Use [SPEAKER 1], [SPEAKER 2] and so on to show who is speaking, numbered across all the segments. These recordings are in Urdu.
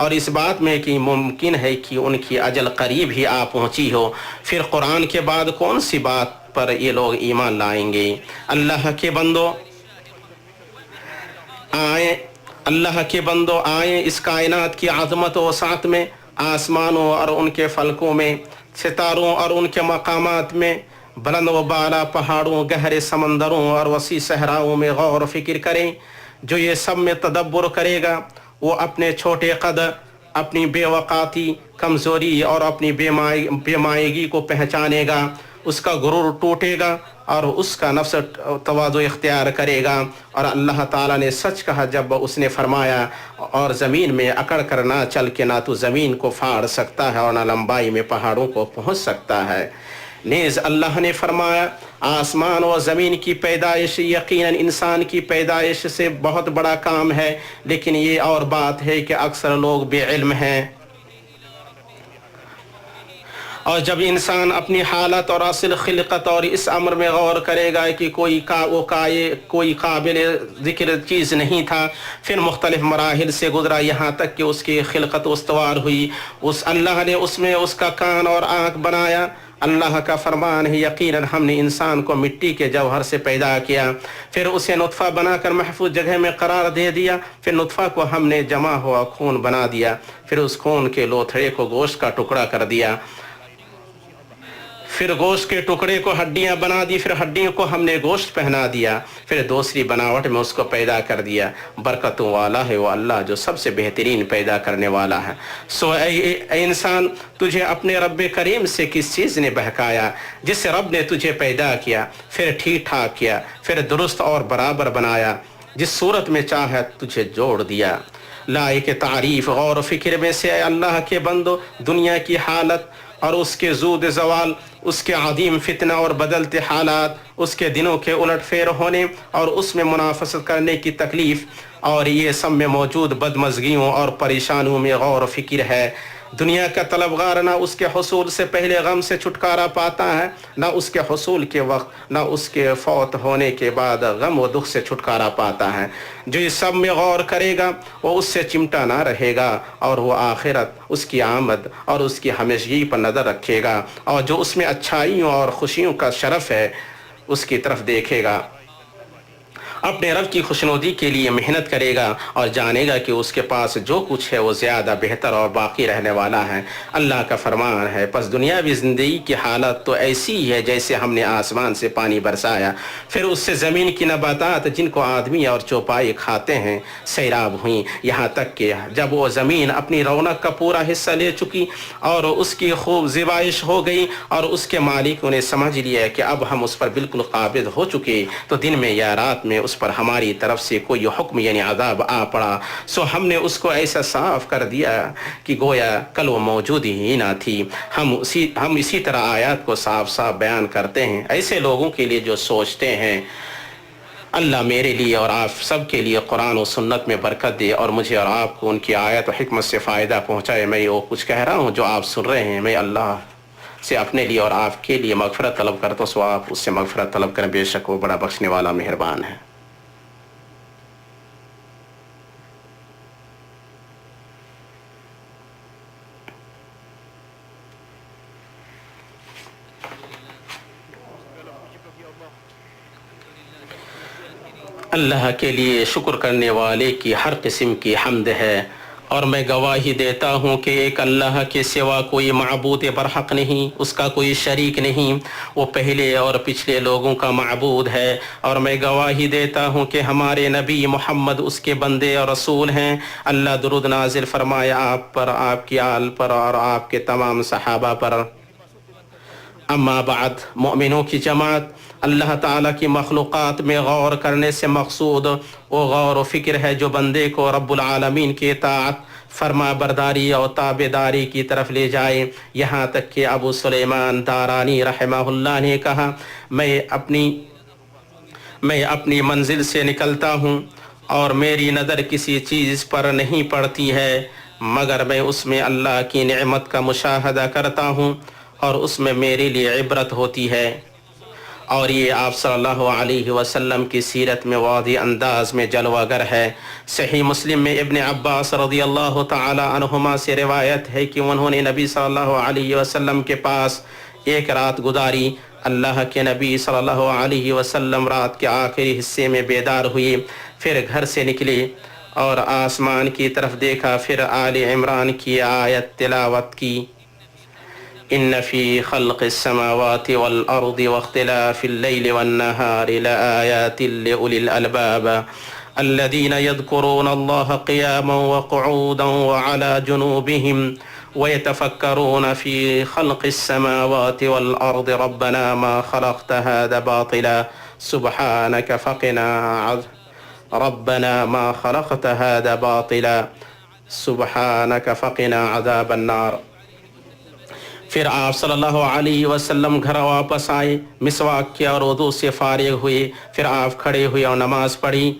[SPEAKER 1] اور اس بات میں کہ ممکن ہے کہ ان کی اجل قریب ہی آ پہنچی ہو، پھر قرآن کے بعد کون سی بات پر یہ لوگ ایمان لائیں گے؟ اللہ کے بندو آئیں اس کائنات کی عظمت و وسعت میں، آسمانوں اور ان کے فلکوں میں، ستاروں اور ان کے مقامات میں، بلند و بالا پہاڑوں، گہرے سمندروں اور وسیع صحراؤں میں غور و فکر کریں۔ جو یہ سب میں تدبر کرے گا وہ اپنے چھوٹے قد، اپنی بے وقاتی، کمزوری اور اپنی بے مائگی کو پہچانے گا، اس کا غرور ٹوٹے گا اور اس کا نفس تواضع اختیار کرے گا۔ اور اللہ تعالیٰ نے سچ کہا جب اس نے فرمایا اور زمین میں اکڑ کر نہ چل کے نہ تو زمین کو پھاڑ سکتا ہے اور نہ لمبائی میں پہاڑوں کو پہنچ سکتا ہے۔ نیز اللہ نے فرمایا آسمان و زمین کی پیدائش یقیناً انسان کی پیدائش سے بہت بڑا کام ہے، لیکن یہ اور بات ہے کہ اکثر لوگ بے علم ہیں۔ اور جب انسان اپنی حالت اور اصل خلقت اور اس امر میں غور کرے گا کہ کوئی قابل ذکر چیز نہیں تھا، پھر مختلف مراحل سے گزرا یہاں تک کہ اس کی خلقت استوار ہوئی، اللہ نے اس میں اس کا کان اور آنکھ بنایا۔ اللہ کا فرمان ہے یقیناً ہم نے انسان کو مٹی کے جوہر سے پیدا کیا، پھر اسے نطفہ بنا کر محفوظ جگہ میں قرار دے دیا، پھر نطفہ کو ہم نے جمع ہوا خون بنا دیا، پھر اس خون کے لوتھڑے کو گوشت کا ٹکڑا کر دیا، پھر گوشت کے ٹکڑے کو ہڈیاں بنا دی، پھر ہڈیوں کو ہم نے گوشت پہنا دیا، پھر دوسری بناوٹ میں اس کو پیدا کر دیا۔ برکتوں والا ہے وہ اللہ جو سب سے بہترین پیدا کرنے والا ہے۔ سو اے انسان، تجھے اپنے رب کریم سے کس چیز نے بہکایا؟ جس رب نے تجھے پیدا کیا، پھر ٹھیک ٹھاک کیا، پھر درست اور برابر بنایا، جس صورت میں چاہے تجھے جوڑ دیا۔ لائق تعریف غور و فکر میں سے اے اللہ کے بندو دنیا کی حالت اور اس کے زود زوال، اس کے عظیم فتنہ اور بدلتے حالات، اس کے دنوں کے الٹ پھیر ہونے اور اس میں منافست کرنے کی تکلیف، اور یہ سب میں موجود بدمزگیوں اور پریشانیوں میں غور و فکر ہے۔ دنیا کا طلبگار نہ اس کے حصول سے پہلے غم سے چھٹکارا پاتا ہے، نہ اس کے حصول کے وقت، نہ اس کے فوت ہونے کے بعد غم و دکھ سے چھٹکارا پاتا ہے۔ جو اس سب میں غور کرے گا وہ اس سے چمٹا نہ رہے گا، اور وہ آخرت، اس کی آمد اور اس کی ہمیشگی پر نظر رکھے گا، اور جو اس میں اچھائیوں اور خوشیوں کا شرف ہے اس کی طرف دیکھے گا، اپنے رب کی خوشنودی کے لیے محنت کرے گا اور جانے گا کہ اس کے پاس جو کچھ ہے وہ زیادہ بہتر اور باقی رہنے والا ہے۔ اللہ کا فرمان ہے پس دنیاوی زندگی کی حالت تو ایسی ہی ہے جیسے ہم نے آسمان سے پانی برسایا، پھر اس سے زمین کی نباتات جن کو آدمی اور چوپائے کھاتے ہیں سیراب ہوئیں، یہاں تک کہ جب وہ زمین اپنی رونق کا پورا حصہ لے چکی اور اس کی خوب زیبائش ہو گئی اور اس کے مالکوں نے سمجھ لیا کہ اب ہم اس پر بالکل قابض ہو چکے، تو دن میں یا رات میں اس پر ہماری طرف سے کوئی حکم یعنی عذاب آ پڑا، سو ہم نے اس کو ایسا صاف کر دیا کہ گویا کل وہ موجود ہی نہ تھی۔ ہم اسی طرح آیات کو صاف صاف بیان کرتے ہیں ایسے لوگوں کے لیے جو سوچتے ہیں۔ اللہ میرے لیے اور آپ سب کے لیے قرآن و سنت میں برکت دے اور مجھے اور آپ کو ان کی آیت و حکمت سے فائدہ پہنچائے۔ میں وہ کچھ کہہ رہا ہوں جو آپ سن رہے ہیں، میں اللہ سے اپنے لیے اور آپ کے لیے مغفرت طلب کرتا ہوں، سو آپ اس سے مغفرت طلب کریں، بے شک وہ بڑا بخشنے والا مہربان ہے۔ اللہ کے لیے شکر کرنے والے کی ہر قسم کی حمد ہے، اور میں گواہی دیتا ہوں کہ ایک اللہ کے سوا کوئی معبود برحق نہیں، اس کا کوئی شریک نہیں، وہ پہلے اور پچھلے لوگوں کا معبود ہے، اور میں گواہی دیتا ہوں کہ ہمارے نبی محمد اس کے بندے اور رسول ہیں۔ اللہ درود نازل فرمائے آپ پر، آپ کی آل پر اور آپ کے تمام صحابہ پر۔ اما بعد، مؤمنوں کی جماعت، اللہ تعالیٰ کی مخلوقات میں غور کرنے سے مقصود وہ غور و فکر ہے جو بندے کو رب العالمین کی اطاعت، فرما برداری اور تابعداری کی طرف لے جائے، یہاں تک کہ ابو سلیمان دارانی رحمہ اللہ نے کہا میں اپنی منزل سے نکلتا ہوں اور میری نظر کسی چیز پر نہیں پڑتی ہے مگر میں اس میں اللہ کی نعمت کا مشاہدہ کرتا ہوں اور اس میں میرے لیے عبرت ہوتی ہے، اور یہ آپ صلی اللہ علیہ وسلم کی سیرت میں واضح انداز میں جلوہ گر ہے۔ صحیح مسلم میں ابن عباس رضی اللہ تعالی عنہما سے روایت ہے کہ انہوں نے نبی صلی اللہ علیہ وسلم کے پاس ایک رات گزاری۔ اللہ کے نبی صلی اللہ علیہ وسلم رات کے آخری حصے میں بیدار ہوئے، پھر گھر سے نکلے اور آسمان کی طرف دیکھا، پھر آل عمران کی آیت تلاوت کی، ان فی خلق السماوات والارض واختلاف اللیل والنہار لآیات لأولی الالباب الذین یذکرون اللہ قیاما وقعودا وعلی جنوبہم ويتفكرون في خلق السماوات والأرض ربنا ما خلقت هذا باطلا سبحانك فقنا ربنا ما خلقت هذا باطلا سبحانك فقنا عذاب النار۔ پھر آپ صلی اللہ علیہ وسلم گھر واپس آئے، مسواک کیا اور وضو سے فارغ ہوئے، پھر آپ کھڑے ہوئے اور نماز پڑھی،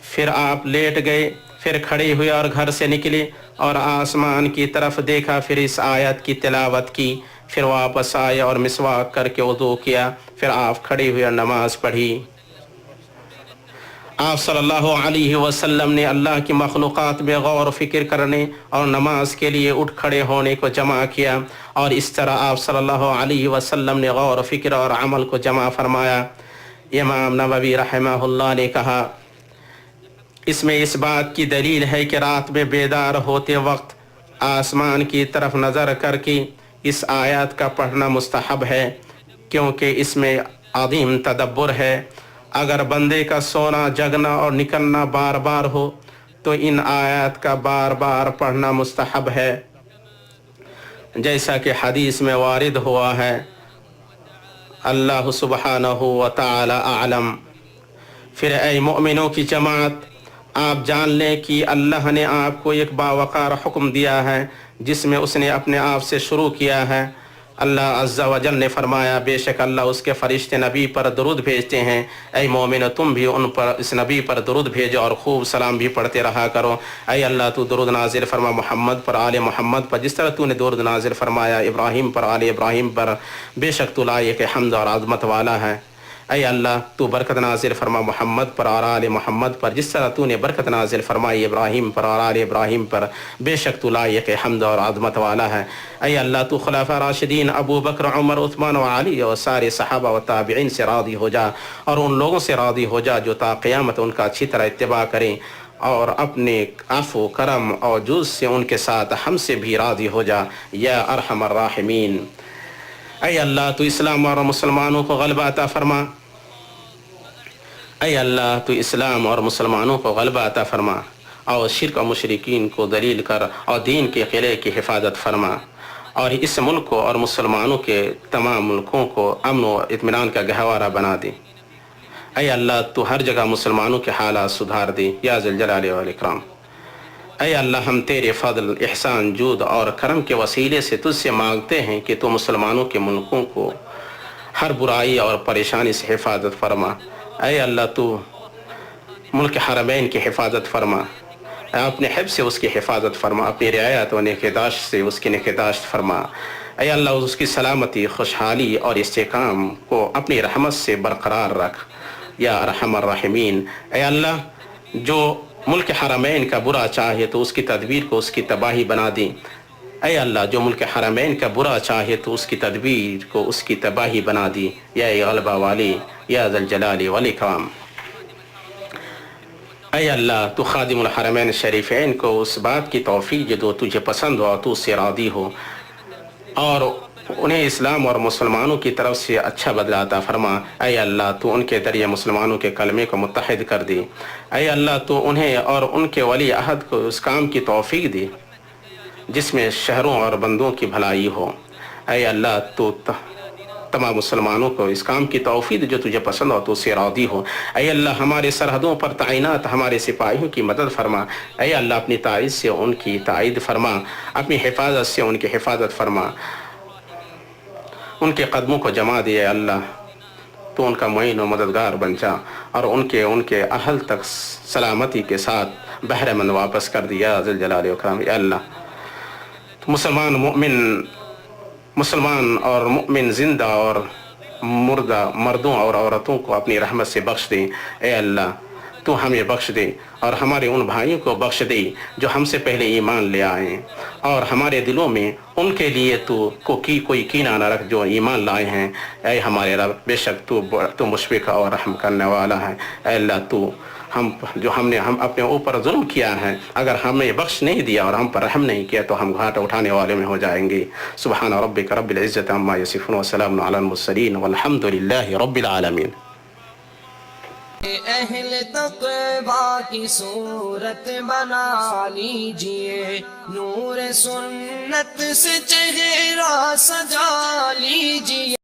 [SPEAKER 1] پھر آپ لیٹ گئے، پھر کھڑے ہوئے اور گھر سے نکلے اور آسمان کی طرف دیکھا، پھر اس آیت کی تلاوت کی، پھر واپس آئے اور مسواک کر کے وضو کیا، پھر آپ کھڑے ہوئے اور نماز پڑھی۔ آپ صلی اللہ علیہ وسلم نے اللہ کی مخلوقات میں غور و فکر کرنے اور نماز کے لیے اٹھ کھڑے ہونے کو جمع کیا، اور اس طرح آپ صلی اللہ علیہ وسلم نے غور و فکر اور عمل کو جمع فرمایا۔ امام نووی رحمہ اللہ نے کہا، اس میں اس بات کی دلیل ہے کہ رات میں بیدار ہوتے وقت آسمان کی طرف نظر کر کے اس آیات کا پڑھنا مستحب ہے، کیونکہ اس میں عظیم تدبر ہے۔ اگر بندے کا سونا، جگنا اور نکلنا بار بار ہو تو ان آیات کا بار بار پڑھنا مستحب ہے، جیسا کہ حدیث میں وارد ہوا ہے۔ اللہ سبحانہ و تعالی اعلم۔ پھر اے مومنوں کی جماعت، آپ جان لیں کہ اللہ نے آپ کو ایک باوقار حکم دیا ہے جس میں اس نے اپنے آپ سے شروع کیا ہے۔ اللہ عز و جل نے فرمایا، بے شک اللہ اس کے فرشتے نبی پر درود بھیجتے ہیں، اے مومنو تم بھی ان پر اس نبی پر درود بھیجو اور خوب سلام بھی پڑھتے رہا کرو۔ اے اللہ تو درود نازل فرما محمد پر، آل محمد پر، جس طرح تو نے درود نازل فرمایا ابراہیم پر، آل ابراہیم پر، بے شک تو لائق حمد اور عظمت والا ہے۔ اے اللہ تو برکت نازل فرما محمد پر اور آل محمد پر، جس طرح تو نے برکت نازل فرمائی ابراہیم پر اور آل ابراہیم پر، بے شک تو لائق حمد اور عظمت والا ہے۔ اے اللہ تو خلفاء راشدین ابو بکر، عمر، عثمان و علی اور سارے صحابہ و تابعین سے راضی ہو جا، اور ان لوگوں سے راضی ہو جا جو تا قیامت ان کا اچھی طرح اتباع کریں، اور اپنے عفو، کرم اور جود سے ان کے ساتھ ہم سے بھی راضی ہو جا یا ارحم الراحمین۔ اے اللہ تو اسلام اور مسلمانوں کو غلبہ عطا فرما، اے اللہ تو اسلام اور مسلمانوں کو غلبہ عطا فرما، اور شرک و مشرکین کو ذلیل کر اور دین کے قلعے کی حفاظت فرما، اور اس ملک کو اور مسلمانوں کے تمام ملکوں کو امن و اطمینان کا گہوارہ بنا دے۔ اے اللہ تو ہر جگہ مسلمانوں کے حالات سدھار دے یا ذی الجلال والاکرام۔ اے اللہ ہم تیرے فضل، احسان، جود اور کرم کے وسیلے سے تجھ سے مانگتے ہیں کہ تو مسلمانوں کے ملکوں کو ہر برائی اور پریشانی سے حفاظت فرما۔ اے اللہ تو ملک حرمین کی حفاظت فرما، اپنے حفظ سے اس کی حفاظت فرما، اپنی رعایت و نگہداشت سے اس کی نگہداشت فرما۔ اے اللہ اس کی سلامتی، خوشحالی اور استحکام کو اپنی رحمت سے برقرار رکھ یا ارحم الراحمین۔ اے اللہ جو ملک حرمین کا برا چاہے تو اس کی تدبیر کو اس کی تباہی بنا دیں۔ اے اللہ جو ملک حرمین کا برا چاہے تو اس کی تدبیر کو اس کی تباہی بنا دی یا غلبہ والی یا ذی الجلال والاکرام۔ اے اللہ تو خادم الحرمین شریفین کو اس بات کی توفیق جو تجھے پسند ہو اور تو اس سے راضی ہو، اور انہیں اسلام اور مسلمانوں کی طرف سے اچھا بدلہ عطا فرما۔ اے اللہ تو ان کے ذریعے مسلمانوں کے کلمے کو متحد کر دے۔ اے اللہ تو انہیں اور ان کے ولی عہد کو اس کام کی توفیق دے جس میں شہروں اور بندوں کی بھلائی ہو۔ اے اللہ تو تمام مسلمانوں کو اس کام کی توفیق جو تجھے پسند ہو تو اس سے راضی ہو۔ اے اللہ ہمارے سرحدوں پر تعینات ہمارے سپاہیوں کی مدد فرما۔ اے اللہ اپنی تائید سے ان کی تائید فرما، اپنی حفاظت سے ان کی حفاظت فرما، ان کے قدموں کو جما دے۔ اے اللہ تو ان کا معین و مددگار بن جا اور ان کے اہل تک سلامتی کے ساتھ بہرہ مند واپس کر دیا ذی الجلال والاکرام۔ اے اللہ مسلمان اور مؤمن زندہ اور مردہ مردوں اور عورتوں کو اپنی رحمت سے بخش دے۔ اے اللہ تو ہمیں بخش دے اور ہمارے ان بھائیوں کو بخش دے جو ہم سے پہلے ایمان لے آئے، اور ہمارے دلوں میں ان کے لیے تو کوئی کینہ نہ رکھ جو ایمان لائے ہیں۔ اے ہمارے رب، بے شک تو مشفق اور رحم کرنے والا ہے۔ اے اللہ تو ہم نے اپنے اوپر ظلم کیا ہے، اگر ہمیں بخش نہیں دیا اور ہم پر رحم نہیں کیا تو ہم گھاٹا اٹھانے والے میں ہو جائیں گے۔ سبحان ربک رب العزت عما یصفون وسلام علی المرسلین والحمد للہ رب العالمین۔
[SPEAKER 2] اہل تقویٰ کی صورت بنا لیجئے، نور سنت سے چہرہ سجا لیجئے۔